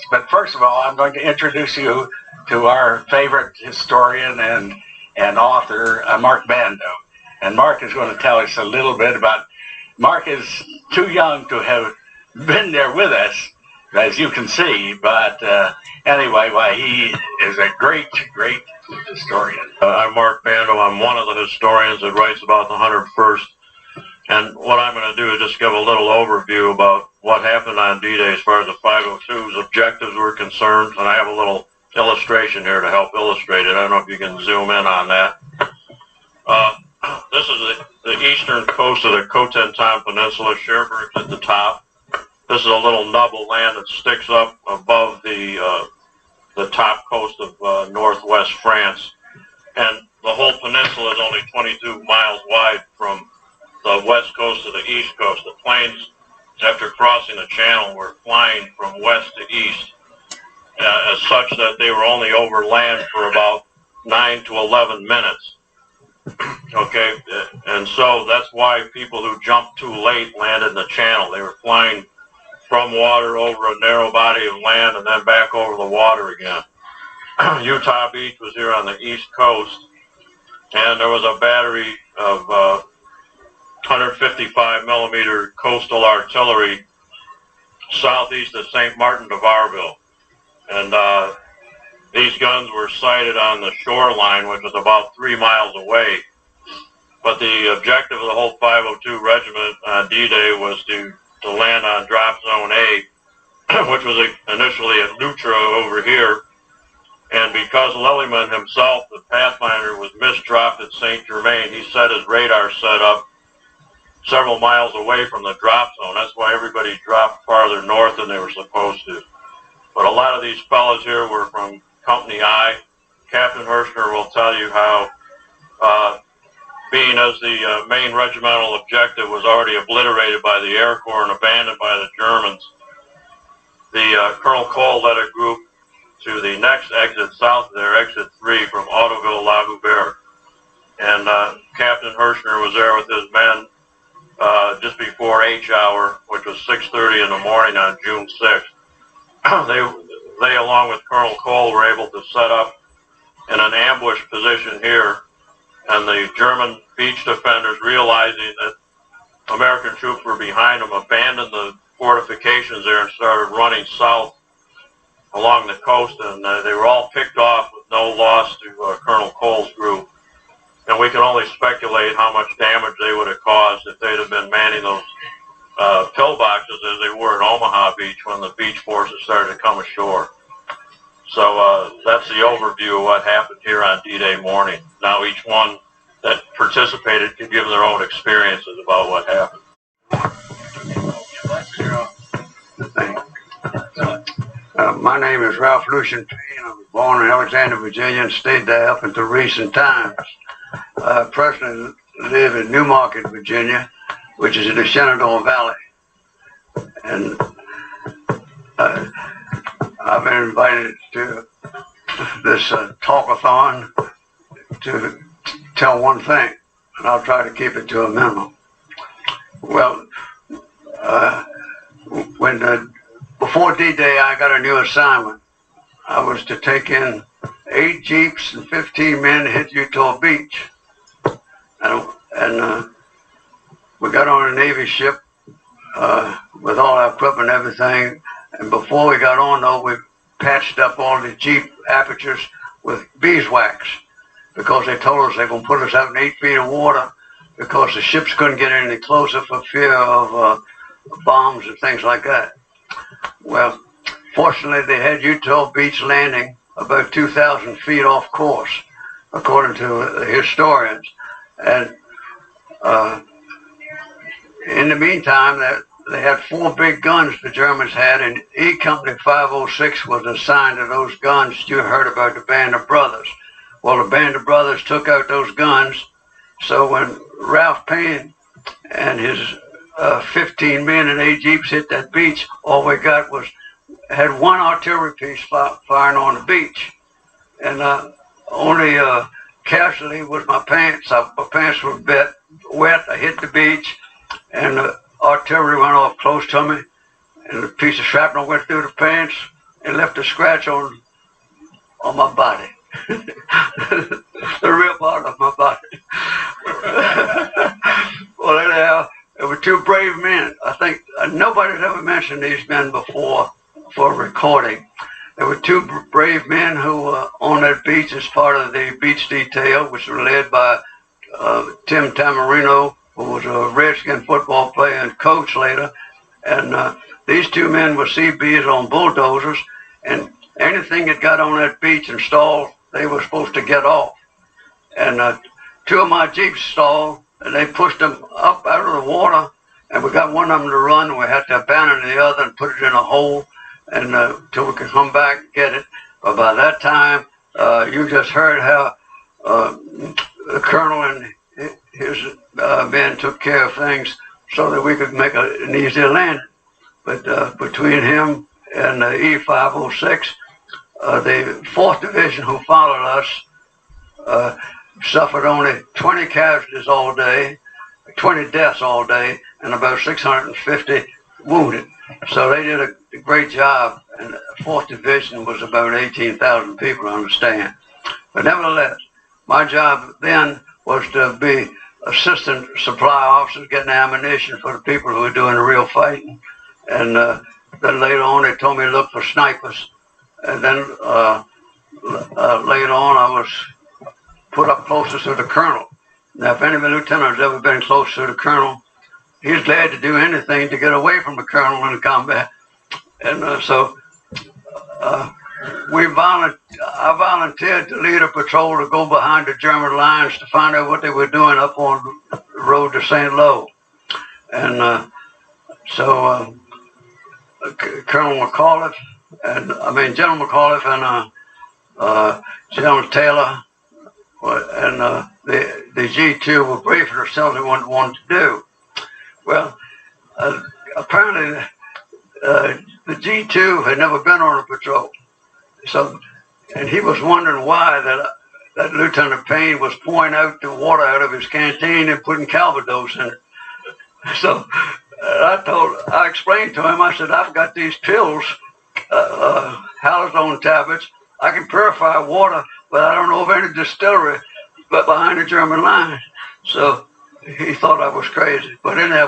But first of all, I'm going to introduce you to our favorite historian and author, Mark Bando. And Mark is going to tell us a little bit about. Mark is too young to have been there with us, as you can see. But anyway, he is a great historian. I'm Mark Bando. I'm one of the historians that writes about the 101st. And what I'm going to do is just give a little overview about what happened on D-Day as far as the 502's objectives were concerned. And I have a little illustration here to help illustrate it. I don't know if you can zoom in on that. This is the eastern coast of the Cotentin Peninsula, Cherbourg's at the top. This is a little nub of land that sticks up above the top coast of northwest France. And the whole peninsula is only 22 miles wide from the west coast to the east coast. The planes, after crossing the channel, were flying from west to east, as such that they were only over land for about 9 to 11 minutes. Okay, and so that's why people who jumped too late landed in the channel. They were flying from water over a narrow body of land and then back over the water again. Utah Beach was here on the east coast, and there was a battery of 155 millimeter coastal artillery southeast of St. Martin de Varville. And these guns were sighted on the shoreline, which was about 3 miles away. But the objective of the whole 502 regiment on D-Day was to land on drop zone A, which was initially at Lutra over here. And because Lillyman himself, the Pathfinder, was misdropped at St. Germain, he set his radar set up several miles away from the drop zone. That's why everybody dropped farther north than they were supposed to. But a lot of these fellas here were from Company I. Captain Hirschner will tell you how, being as the main regimental objective was already obliterated by the Air Corps and abandoned by the Germans, the Colonel Cole led a group to the next exit south of there, exit 3 from Autoville-La Hubert. And Captain Hirschner was there with his men just before H hour, which was 6:30 in the morning on June 6th. They, along with Colonel Cole, were able to set up in an ambush position here, and the German beach defenders, realizing that American troops were behind them, abandoned the fortifications there and started running south along the coast, and they were all picked off with no loss to Colonel Cole's group. And we can only speculate how much damage they would have caused if they'd have been manning those pillboxes as they were at Omaha Beach when the beach forces started to come ashore. So that's the overview of what happened here on D-Day morning. Now each one that participated could give their own experiences about what happened. My name is Ralph Lucian Payne. I was born in Alexandria, Virginia, and stayed there up until recent times. I presently live in Newmarket, Virginia, which is in the Shenandoah Valley. And I've been invited to this talkathon to tell one thing, and I'll try to keep it to a minimum. Well, before D-Day, I got a new assignment. I was to take in 8 jeeps and 15 men to hit Utah Beach. And we got on a Navy ship with all our equipment and everything. And before we got on, though, we patched up all the jeep apertures with beeswax because they told us they were going to put us out in 8 feet of water because the ships couldn't get any closer for fear of bombs and things like that. Well, fortunately, they had Utah Beach landing about 2,000 feet off course, according to the historians. And in the meantime, they had 4 big guns the Germans had, and E Company 506 was assigned to those guns. You heard about the Band of Brothers. Well, the Band of Brothers took out those guns, so when Ralph Payne and his 15 men and 8 jeeps hit that beach, all we got had 1 artillery piece firing on the beach. And only casualty was my pants. My pants were wet. I hit the beach, and the artillery went off close to me, and a piece of shrapnel went through the pants, and left a scratch on my body. The real part of my body. Well, anyhow, there were two brave men. I think nobody's ever mentioned these men before for recording. There were two brave men who were on that beach as part of the beach detail, which was led by Tim Tamarino, who was a Redskin football player and coach later. And these two men were CBs on bulldozers, and anything that got on that beach and stalled, they were supposed to get off. And two of my Jeeps stalled, and they pushed them up out of the water, and we got one of them to run, and we had to abandon the other and put it in a hole and till we could come back and get it. But by that time, you just heard how the colonel and his men took care of things so that we could make an easier landing. But between him and the E-506, the 4th Division, who followed us, suffered only 20 casualties all day, 20 deaths all day, and about 650 wounded. So they did a great job, and the 4th Division was about 18,000 people, I understand. But nevertheless, my job then was to be assistant supply officers, getting ammunition for the people who were doing the real fighting. And then later on, they told me to look for snipers. And then later on, I was put up closer to the colonel. Now, if any lieutenant has ever been close to the colonel, he's glad to do anything to get away from the colonel in combat. And so I volunteered to lead a patrol to go behind the German lines to find out what they were doing up on the road to St. Lo. And so General McAuliffe and General Taylor and the G2 were briefing themselves on what they wanted to do. Well, apparently the G2 had never been on a patrol. So, and he was wondering why that Lieutenant Payne was pouring out the water out of his canteen and putting Calvados in it. So I explained to him, I said, I've got these pills, halazone tablets. I can purify water, but I don't know of any distillery but behind the German line. So he thought I was crazy. But anyhow,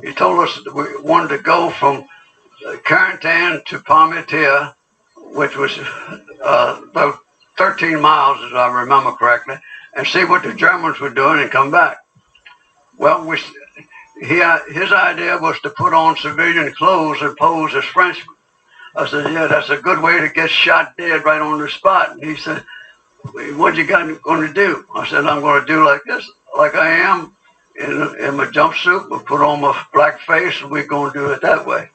he told us that we wanted to go from Carentan to Palmyra, which was about 13 miles, as I remember correctly, and see what the Germans were doing and come back. Well, his idea was to put on civilian clothes and pose as Frenchmen. I said, yeah, that's a good way to get shot dead right on the spot. And he said, what you going to do? I said, I'm going to do like this, like I am in my jumpsuit. We'll put on my black face, and we're going to do it that way.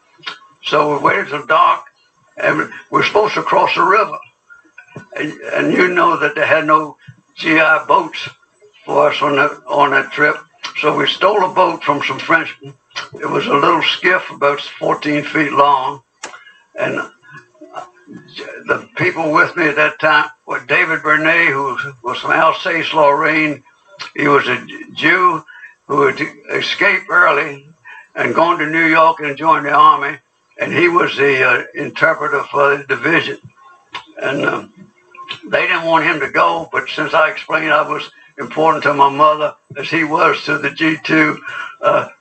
So we waited till dark, and we're supposed to cross the river. And you know that they had no GI boats for us on that trip. So we stole a boat from some Frenchmen. It was a little skiff about 14 feet long. And the people with me at that time were David Bernet, who was from Alsace-Lorraine. He was a Jew who had escaped early and gone to New York and joined the army. And he was the interpreter for the division. And they didn't want him to go, but since I explained I was important to my mother, as he was to the G2,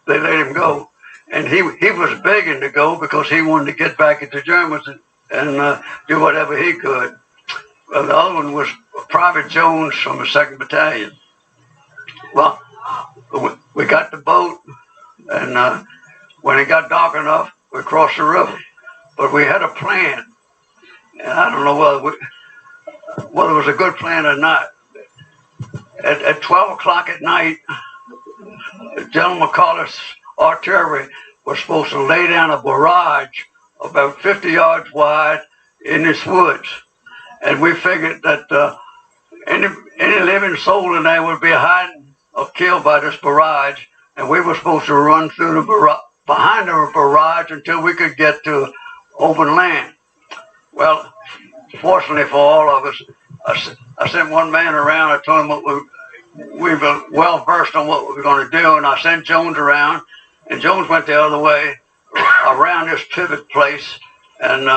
they let him go. And he was begging to go because he wanted to get back at the Germans and do whatever he could. Well, the other one was Private Jones from the 2nd Battalion. Well, we got the boat, and when it got dark enough, we crossed the river. But we had a plan, and I don't know whether it was a good plan or not. At 12 o'clock at night, General McAuliffe's artillery was supposed to lay down a barrage about 50 yards wide in this woods. And we figured that any living soul in there would be hiding or killed by this barrage, and we were supposed to run through the behind the barrage until we could get to open land. Well, fortunately for all of us, I sent one man around. I told him we were well versed on what we were going to do, and I sent Jones around, and Jones went the other way around this pivot place, and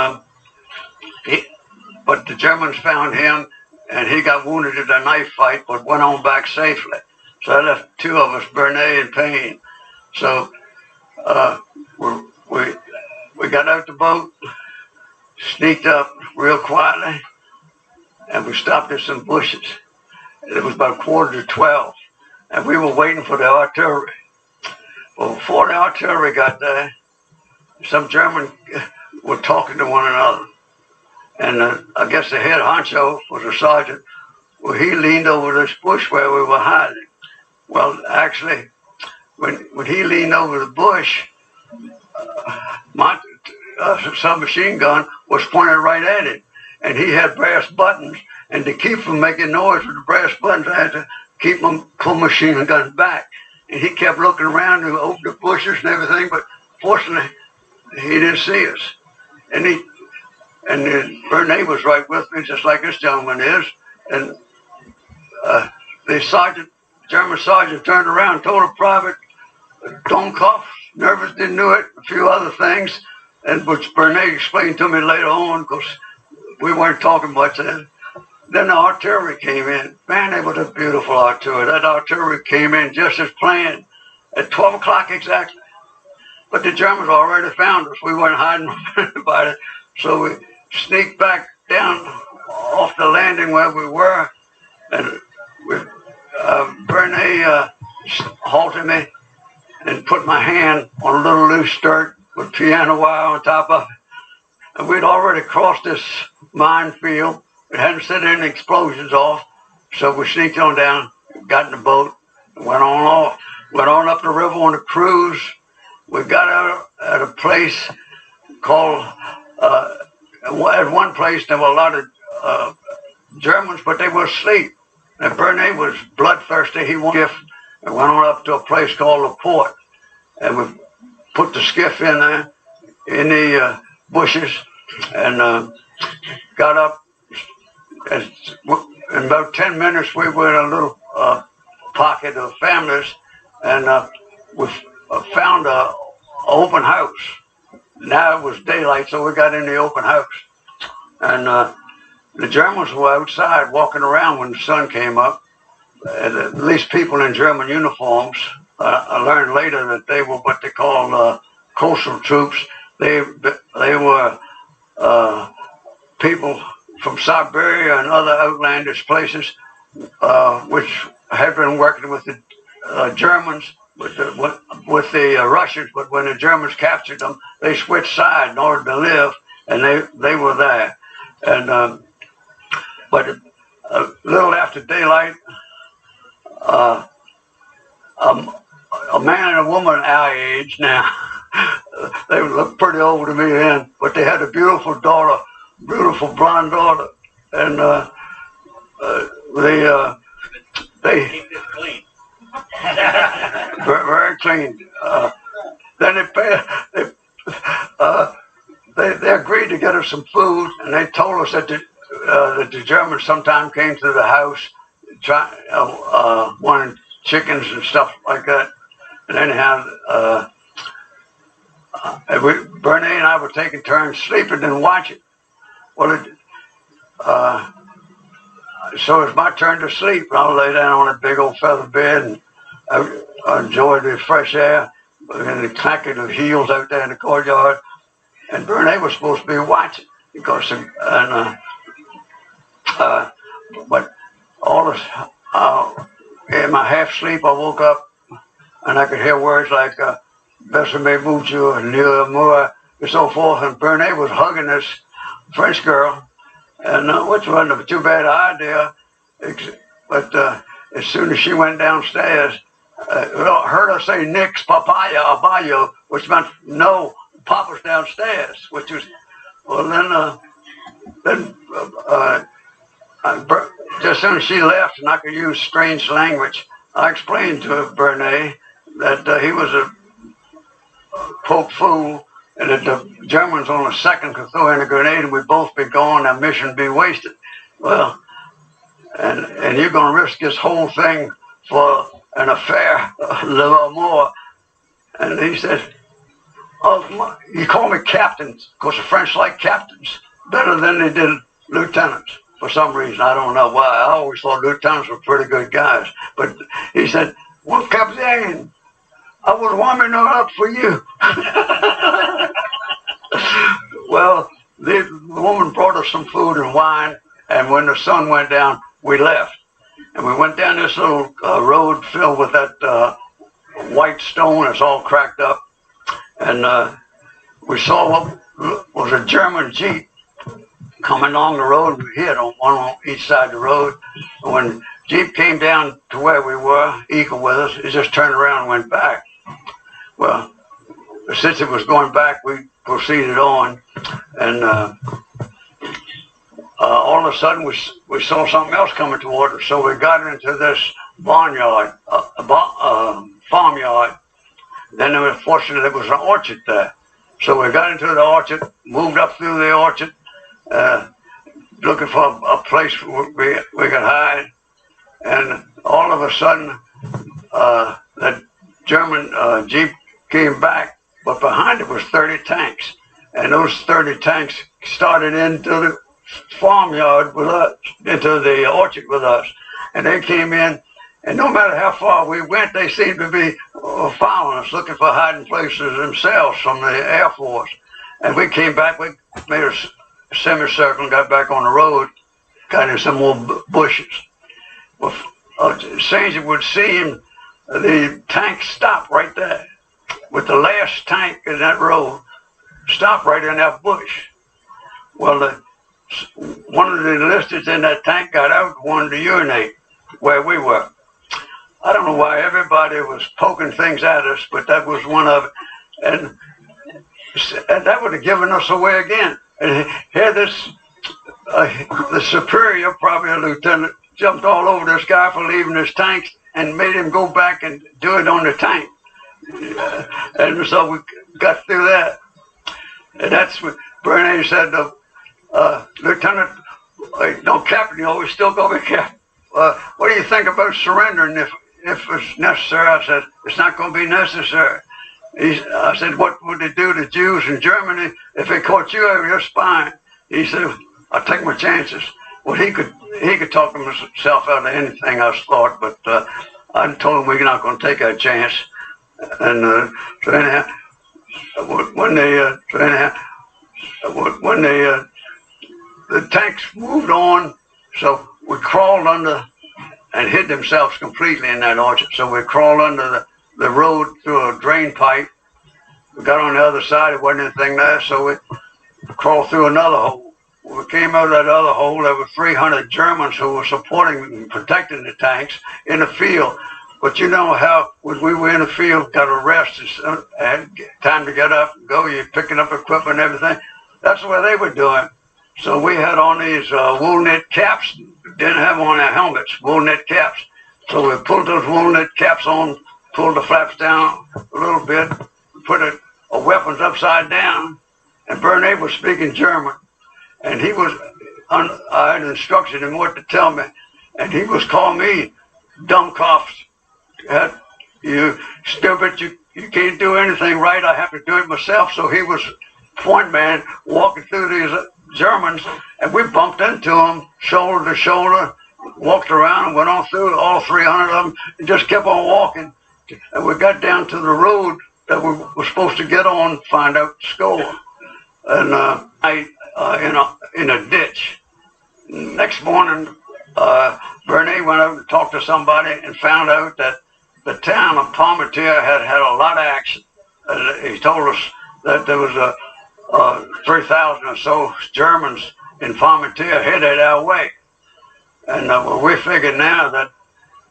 but the Germans found him, and he got wounded in a knife fight, but went on back safely. So I left two of us, Bernay and Payne. So we got out the boat, sneaked up real quietly, and we stopped at some bushes. It was about 11:45, and we were waiting for the artillery. Well, before the artillery got there, some Germans were talking to one another. And I guess the head honcho was a sergeant. Well, he leaned over this bush where we were hiding. Well, actually, when he leaned over the bush, my submachine gun was pointed right at him. And he had brass buttons. And to keep from making noise with the brass buttons, I had to keep my machine gun back. And he kept looking around and opened the bushes and everything, but fortunately, he didn't see us. And Bernay was right with me, just like this gentleman is. And the German sergeant turned around and told a private, don't cough, nervous, didn't do it, a few other things, and which Bernay explained to me later on, because we weren't talking much then. Then the artillery came in. Man, it was a beautiful artillery. That artillery came in just as planned at 12 o'clock exactly. But the Germans already found us. We weren't hiding from anybody. So we sneaked back down off the landing where we were. And Bernay halted me and put my hand on a little loose skirt with piano wire on top of it. And we'd already crossed this minefield. We hadn't set any explosions off, so we sneaked on down, got in the boat, and went on off. Went on up the river on a cruise. We got out at a place called, at one place there were a lot of Germans, but they were asleep. And Bernay was bloodthirsty. He wanted a skiff and went on up to a place called the port. And we put the skiff in there, in the bushes, and got up. And in about 10 minutes, we were in a little pocket of families, and we found an open house. Now it was daylight, so we got in the open house. And the Germans were outside walking around when the sun came up. At least people in German uniforms. I learned later that they were what they call coastal troops. They were people from Siberia and other outlandish places, which had been working with the Germans, with the Russians, but when the Germans captured them, they switched sides in order to live, and they were there. And but a little after daylight, a man and a woman our age now, they looked pretty old to me then, but they had a beautiful daughter, beautiful blonde daughter, and they very clean. Then they agreed to get us some food, and they told us that the Germans sometimes came to the house, wanting chickens and stuff like that. And anyhow, Bernay and I were taking turns sleeping and watching. Well, so it's my turn to sleep. I'll lay down on a big old feather bed and I enjoy the fresh air and the clacking of heels out there in the courtyard. And Bernay was supposed to be watching because, but all this, in my half sleep, I woke up and I could hear words like "Besame mucho" and "Nil amor" and so forth. And Bernay was hugging this French girl, and which wasn't a too bad idea. But as soon as she went downstairs, heard her say "Nix papaya abayo," which meant no, Papa's downstairs. Which was, well, then just as soon as she left, and I could use strange language, I explained to Bernay that he was a poke fool, and that the Germans on the second could throw in a grenade and we'd both be gone, our mission be wasted. Well, and you're going to risk this whole thing for an affair, a little more. And he said, "Oh, you call me captain, because the French like captains. better than they did lieutenants for some reason. I don't know why. I always thought lieutenants were pretty good guys. But he said, "Well, Captain, I was warming her up for you." Well, the woman brought us some food and wine, and when the sun went down, we left. And we went down this little road filled with that white stone. It's all cracked up. And we saw what was a German Jeep coming along the road. We hit on one on each side of the road. And when Jeep came down to where we were, equal with us, it just turned around and went back. Well, since it was going back, we proceeded on. And all of a sudden, we saw something else coming toward us. So we got into this barnyard, farmyard. Then there was, fortunately, there was an orchard there. So we got into the orchard, moved up through the orchard, looking for a place where we could hide. And all of a sudden, that German Jeep came back, but behind it was 30 tanks. And those 30 tanks started into the farmyard with us, into the orchard with us. And they came in, and no matter how far we went, they seemed to be following us, looking for hiding places themselves from the Air Force. And we came back, we made a semicircle and got back on the road, got in some more bushes. Well, strange it would seem, the tank stopped right there. With the last tank in that row, stopped right in that bush. Well, one of the enlisted in that tank got out and wanted to urinate where we were. I don't know why everybody was poking things at us, but that was one of it. And that would have given us away again. And here this, the superior, probably a lieutenant, jumped all over this guy for leaving his tank and made him go back and do it on the tank. And so we got through that. And that's what Bernie said, Lieutenant, no, Captain, you always still go be Captain. What do you think about surrendering if it's necessary? I said, it's not going to be necessary. I said, what would they do to Jews in Germany if they caught you over your spine? He said, I'll take my chances. Well, he could talk himself out of anything, I thought, but I told him we're not going to take our chance. And so anyhow, the tanks moved on, so we crawled under and hid themselves completely in that orchard. So we crawled under the road through a drain pipe. We got on the other side, there wasn't anything there, so we crawled through another hole. When we came out of that other hole, there were 300 Germans who were supporting and protecting the tanks in the field. But you know how when we were in the field, got a rest, had time to get up and go, you're picking up equipment and everything. That's what they were doing. So we had on these wool knit caps, didn't have on our helmets, wool knit caps. So we pulled those wool knit caps on, pulled the flaps down a little bit, put our weapons upside down, and Bernie was speaking German. And he was, I had instructed him what to tell me, and he was calling me Dummkopf. You stupid, you can't do anything right, I have to do it myself. So he was point man walking through these Germans, and we bumped into them shoulder to shoulder, walked around and went on through all 300 of them and just kept on walking. And we got down to the road that we were supposed to get on, find out the score. And in a ditch. Next morning, Bernie went out and talked to somebody and found out that the town of Palmatier had a lot of action. He told us that there was 3,000 or so Germans in Palmatier headed our way. And we figured now that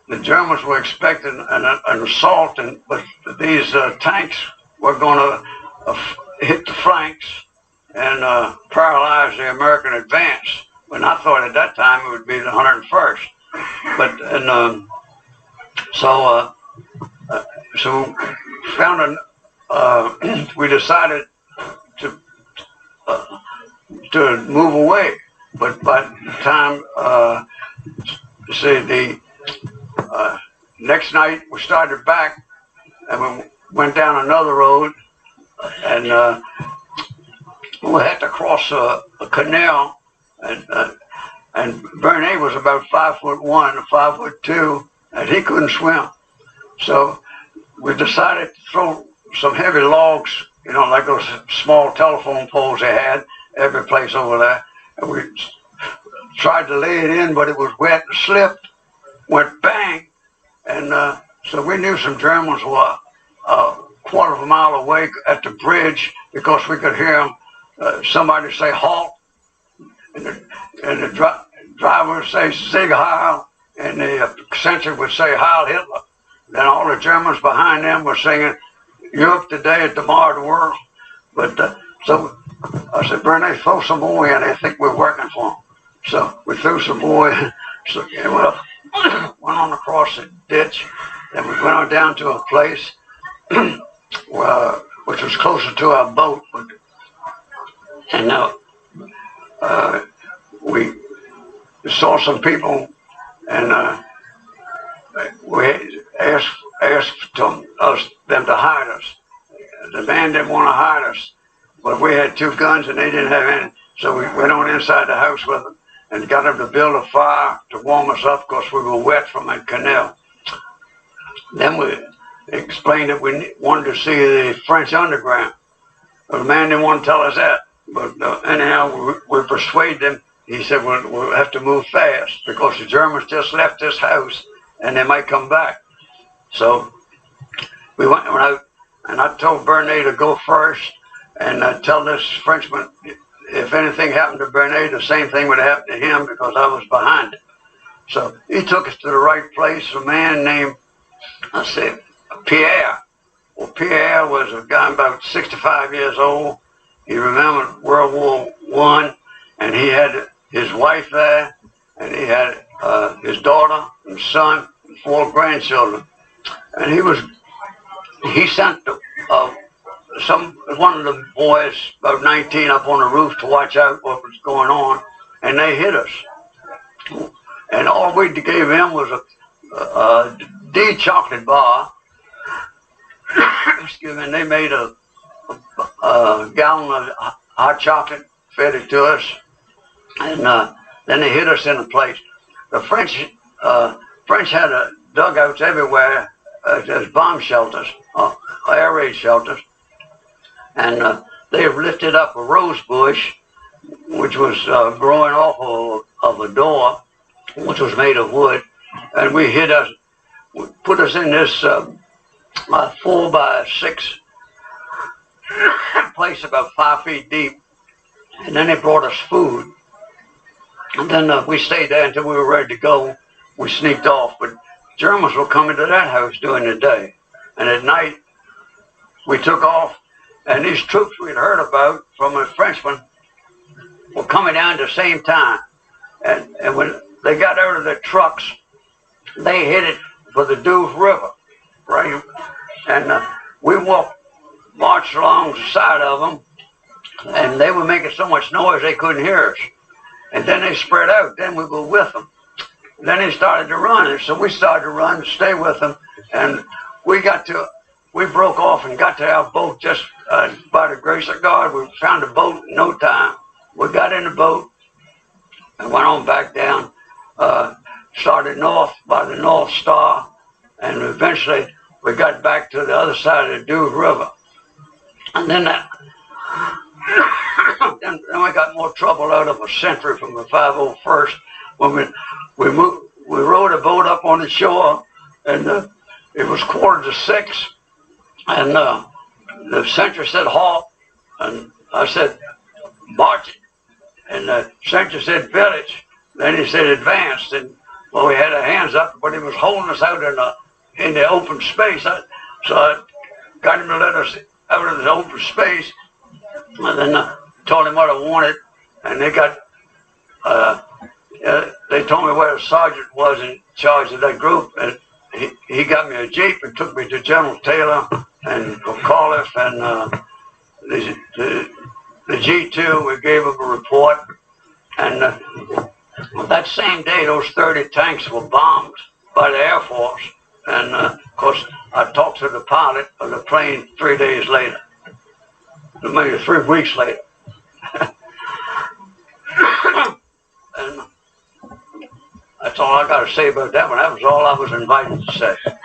the Germans were expecting an assault, but these tanks were going to hit the flanks and paralyze the American advance. When I thought at that time it would be the 101st. But so found we decided to move away. But by the time the next night we started back and we went down another road, and we had to cross a canal, and Bernie was about 5'1" and 5'2", and he couldn't swim. So we decided to throw some heavy logs, you know, like those small telephone poles they had every place over there. And we tried to lay it in, but it was wet and slipped, went bang. And so we knew some Germans were a quarter of a mile away at the bridge, because we could hear them, somebody say halt, and the driver would say Sieg Heil, and the sentry would say Heil Hitler. Then all the Germans behind them were singing Europe today, tomorrow the world. But so I said, Bernie, throw some more in. I think we're working for them. So we threw some more in. So yeah, well, went on across the ditch. Then we went on down to a place which was closer to our boat. And we saw some people, and we asked them to hide us. The man didn't want to hide us, but we had 2 guns and they didn't have any. So we went on inside the house with them and got them to build a fire to warm us up, because we were wet from that canal. Then we explained that we wanted to see the French underground. The man didn't want to tell us that, but anyhow, we persuaded him. He said, we'll have to move fast, because the Germans just left this house and they might come back. So we went out, and I told Bernie to go first and tell this Frenchman if anything happened to Bernie, the same thing would happen to him, because I was behind him. So he took us to the right place. A man named, Pierre. Well, Pierre was a guy about 65 years old. He remembered World War I, and he had his wife there, and he had his daughter and son and 4 grandchildren. And he sent one of the boys, about 19, up on the roof to watch out what was going on, and they hit us. And all we gave him was a D chocolate bar. Excuse me. And they made a gallon of hot chocolate, fed it to us, and then they hit us in a place. The French had dugouts everywhere as bomb shelters, air raid shelters, and they lifted up a rose bush, which was growing off of a door, which was made of wood, and put us in this 4x6 place about 5 feet deep, and then they brought us food, and then we stayed there until we were ready to go. We sneaked off, but Germans were coming to that house during the day, and at night we took off, and these troops we'd heard about from a Frenchman were coming down at the same time, and when they got out of their trucks, they headed for the Douve River, right? And we marched along the side of them, and they were making so much noise they couldn't hear us. And then they spread out. Then we were with them. Then they started to run, and so we started to run, stay with them, and we broke off and got to our boat just by the grace of God. We found a boat in no time. We got in the boat and went on back down, started north by the North Star, and eventually we got back to the other side of the Douve River. And then then we got more trouble out of a sentry from the 501st when we rowed a boat up on the shore, and it was 5:45, and the sentry said halt, and I said march it, and the sentry said village. Then he said advance, and well, we had our hands up, but he was holding us out in the open space. So I got him to let us out of the open space, and then told him what I wanted, and they told me where the sergeant was in charge of that group, and he got me a Jeep and took me to General Taylor and McAuliffe and the G2. We gave him a report, and that same day those 30 tanks were bombed by the Air Force, and of course I talked to the pilot of the plane 3 days later, maybe 3 weeks later, that's all I got to say about that one. That was all I was invited to say.